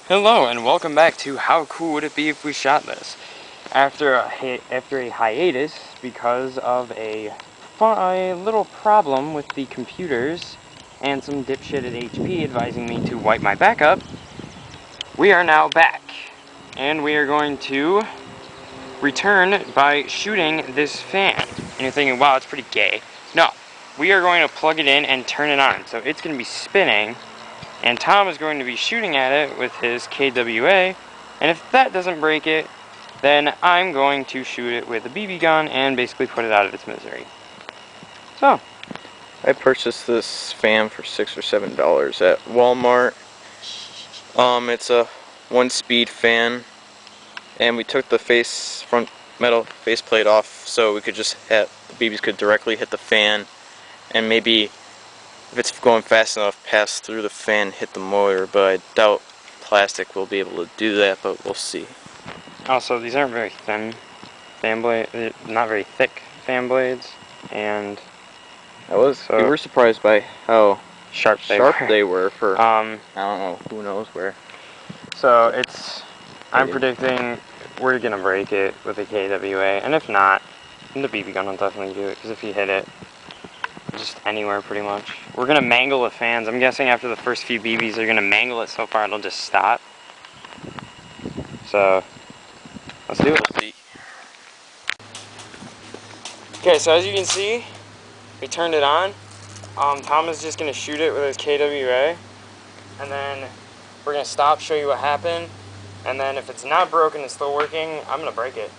Hello and welcome back to How Cool Would It Be If We Shot This? After a hiatus because of a little problem with the computers and some dipshit at HP advising me to wipe my backup, we are now back. And we are going to return by shooting this fan. And you're thinking, wow, it's pretty gay. No, we are going to plug it in and turn it on. So it's going to be spinning. And Tom is going to be shooting at it with his KWA, and if that doesn't break it, then I'm going to shoot it with a BB gun and basically put it out of its misery. So, I purchased this fan for $6 or $7 at Walmart. It's a 1-speed fan, and we took the front metal faceplate off so we could just the BBs could directly hit the fan, and maybe if it's going fast enough, pass through the fan, hit the motor, but I doubt plastic will be able to do that, but we'll see. Also, these aren't very thin fan blades, not very thick fan blades, and We were surprised by how sharp they were for, I don't know, who knows where. So I'm predicting we're gonna break it with a KWA, and if not, then the BB gun will definitely do it, because if you hit it just anywhere pretty much. We're gonna mangle the fans. I'm guessing after the first few BBs they're gonna mangle it so far it'll just stop. So let's do it. Okay, so as you can see, we turned it on. Tom is just gonna shoot it with his KWA, and then we're gonna stop, show you what happened, and then if it's not broken and still working, I'm gonna break it.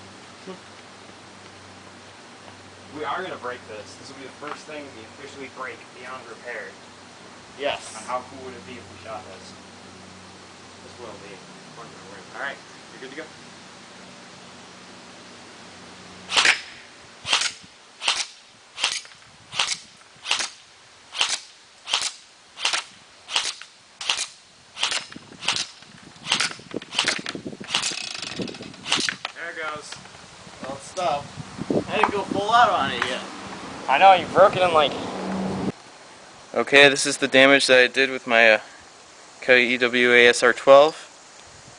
We are going to break this. This will be the first thing we officially break beyond repair. Yes. And how cool would it be if we shot this? This will be. Alright, you're good to go. There it goes. Well, stop. I didn't go full out on it yet. I know, you broke it in like... Okay, this is the damage that I did with my HCWIBIWST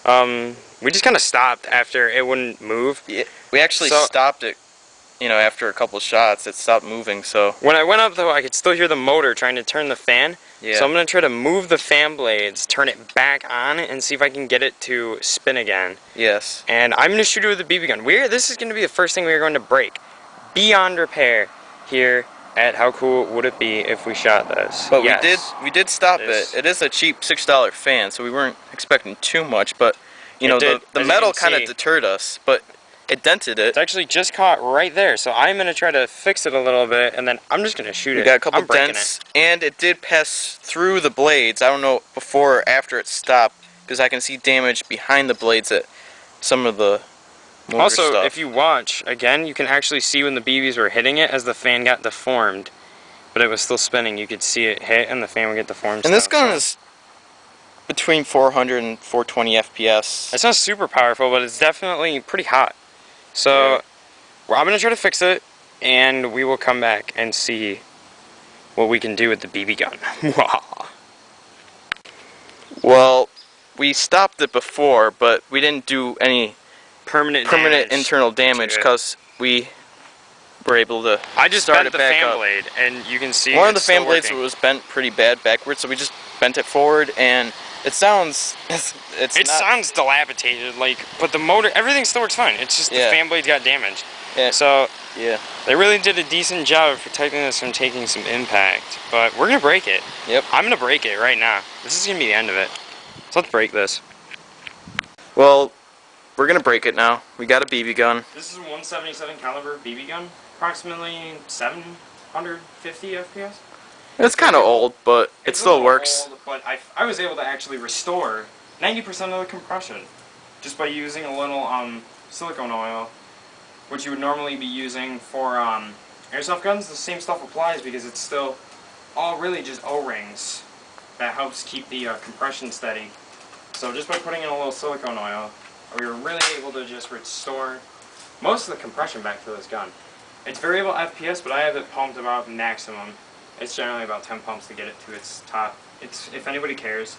SR12. We just kind of stopped after it wouldn't move. Yeah, we actually stopped it, after a couple shots. It stopped moving, so... When I went up, though, I could still hear the motor trying to turn the fan. Yeah. So I'm going to try to move the fan blades, turn it back on, and see if I can get it to spin again. Yes. And I'm going to shoot it with a BB gun. This is going to be the first thing we're going to break beyond repair here at How Cool Would It Be If We Shot This. But yes, we did stop it. It is a cheap $6 fan, so we weren't expecting too much, but the metal kind of deterred us, but it dented it. It's actually just caught right there, so I'm going to try to fix it a little bit, and then I'm just going to shoot it. We got a couple dents, and it did pass through the blades. I don't know before or after it stopped, because I can see damage behind the blades at some of the motor also, stuff. if you watch, again, you can actually see when the BBs were hitting it as the fan got deformed, but it was still spinning. You could see it hit, and the fan would get deformed. And this gun is between 400 and 420 FPS. It's not super powerful, but it's definitely pretty hot. So, I'm going to try to fix it, and we will come back and see what we can do with the BB gun. Well, we stopped it before, but we didn't do any permanent internal damage because we were able to I just start bent the fan blade, and you can see one of the fan blades was bent pretty bad backwards, so we just bent it forward, and it sounds sounds dilapidated, but the motor, everything still works fine. It's just the fan blades got damaged. Yeah. So yeah, they really did a decent job of protecting us from taking some impact. But we're gonna break it. Yep. I'm gonna break it right now. This is gonna be the end of it. So let's break this. Well, we're gonna break it now. We got a BB gun. This is a 177 caliber BB gun, approximately 750 FPS. It's kind of old, but it still works. Old, but I was able to actually restore 90% of the compression just by using a little silicone oil, which you would normally be using for airsoft guns. The same stuff applies because it's still all really just O-rings that helps keep the compression steady. So just by putting in a little silicone oil, we were really able to just restore most of the compression back to this gun. It's variable FPS, but I have it pumped about maximum. It's generally about 10 pumps to get it to its top. It's, if anybody cares,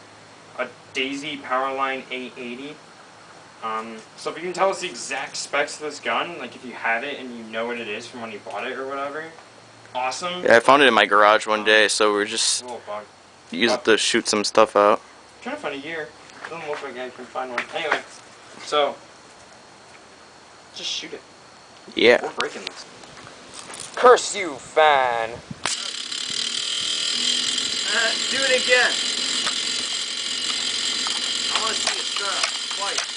a Daisy Powerline 880. So if you can tell us the exact specs of this gun, like if you have it and you know what it is from when you bought it or whatever, awesome. Yeah, I found it in my garage one day, so we were just used it to shoot some stuff out. I'm trying to find a year. Doesn't look like I can find one. Anyway, so just shoot it. Yeah. We're breaking this. Curse you, fan! Do it again. I want to see it start twice.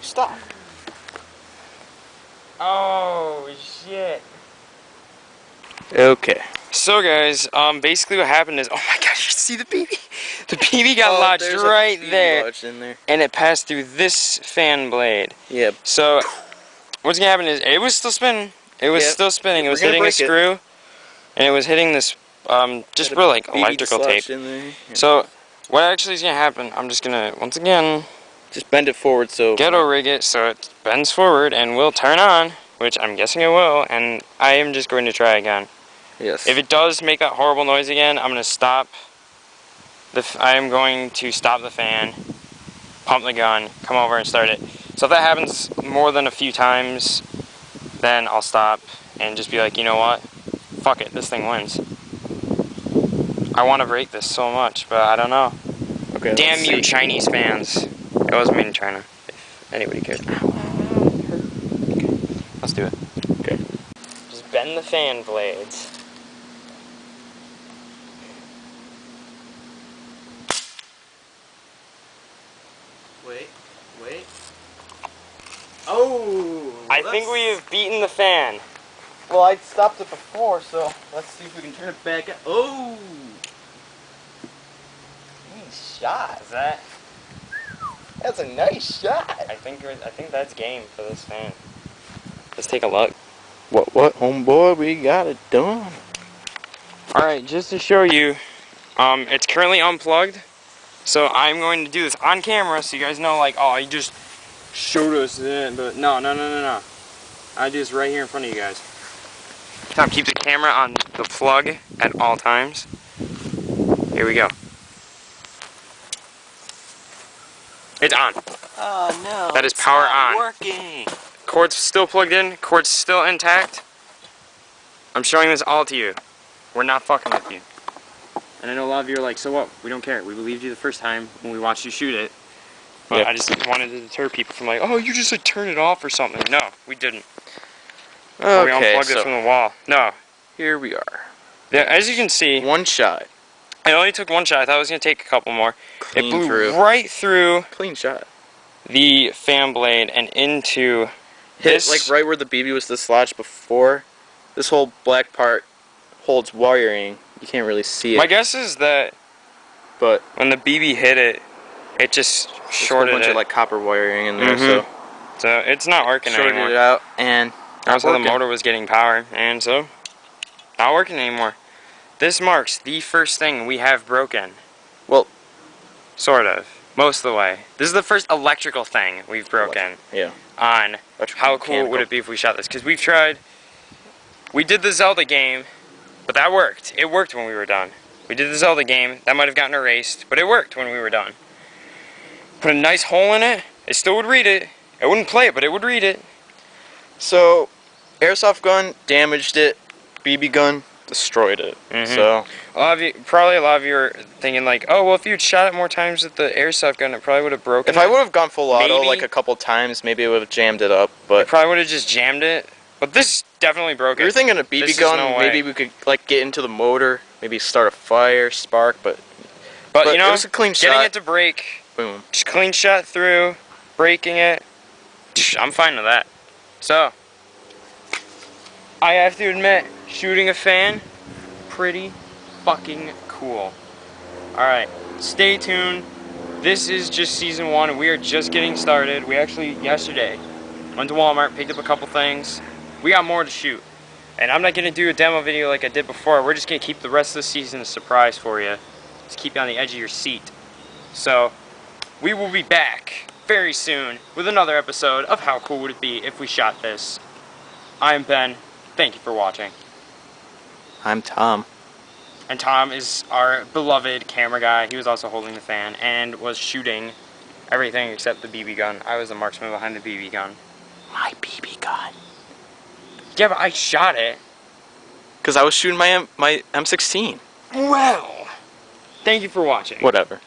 Stop. Oh shit. Okay. So guys, basically what happened is, oh my god, you see the BB? The BB got lodged right there, lodged in there, and it passed through this fan blade. Yep. So what's gonna happen is it was still spinning. It was still spinning. It was hitting a screw, and it was hitting this just real like electrical tape. In there. Yeah. So what actually is gonna happen? I'm just gonna once again just bend it forward so ghetto rig it so it bends forward and will turn on, which I'm guessing it will, and I am just going to try again. Yes. If it does make that horrible noise again, I'm going to stop. I am going to stop the fan, pump the gun, come over and start it. So if that happens more than a few times, then I'll stop and just be like, you know what? Fuck it, this thing wins. I want to break this so much, but I don't know. Okay. Damn you, Chinese fans. It wasn't made in China, if anybody cares. Okay, let's do it. Okay. Just bend the fan blades. Wait. Oh! I think we have beaten the fan. Well, I stopped it before, so let's see if we can turn it back up. Oh! Nice shot. Is that? That's a nice shot. I think that's game for this fan. Let's take a look. What, homeboy? We got it done. All right, just to show you, it's currently unplugged. So I'm going to do this on camera, so you guys know, like, oh, you just showed us it, but no. I do this right here in front of you guys. Tom, keep the camera on the plug at all times. Here we go. It's on. Oh no. That is power on. Working. Cord's still plugged in. Cord's still intact. I'm showing this all to you. We're not fucking with you. And I know a lot of you are like, so what? We don't care. We believed you the first time when we watched you shoot it. But I just wanted to deter people from like, oh, you just like turn it off or something. No, we didn't. Okay, we unplugged it from the wall. No. Here we are. Yeah, as you can see, one shot. It only took one shot. I thought it was going to take a couple more. Clean it blew through. right through. Clean shot. The fan blade and into hit this. Like right where the BB was dislodged before. This whole black part holds wiring. You can't really see it. My guess is that but when the BB hit it, it just shorted a bunch it. of like copper wiring in there, so it's not working shorted anymore. It out, and also the motor was getting power, and so not working anymore. This marks the first thing we have broken. Well, sort of, most of the way. This is the first electrical thing we've broken. Yeah. On how cool would it be if we shot this? Because we've tried. We did the Zelda game. But that worked. It worked when we were done. We did the Zelda game. That might have gotten erased, but it worked when we were done. Put a nice hole in it. It still would read it. It wouldn't play it, but it would read it. So, airsoft gun damaged it. BB gun destroyed it. So, probably a lot of you are thinking like, oh, well, if you'd shot it more times with the airsoft gun, it probably would have broken. If I would have gone full auto like a couple times, maybe it would have jammed it up. But it probably would have just jammed it. But this definitely broke it. You're thinking a BB gun, no maybe we could like get into the motor, maybe start a fire, spark, but you know, it was a clean getting shot. it to break, boom, just clean shot through, breaking it, I'm fine with that. So, I have to admit, shooting a fan, pretty fucking cool. Alright, stay tuned. This is just season 1, and we are just getting started. We actually, yesterday, went to Walmart, picked up a couple things. We got more to shoot. And I'm not going to do a demo video like I did before. We're just going to keep the rest of the season a surprise for you. Just keep you on the edge of your seat. So, we will be back very soon with another episode of How Cool Would It Be If We Shot This. I'm Ben. Thank you for watching. I'm Tom. And Tom is our beloved camera guy. He was also holding the fan and was shooting everything except the BB gun. I was the marksman behind the BB gun. My BB gun. Yeah, but I shot it. Because I was shooting my M16. Well, thank you for watching. Whatever.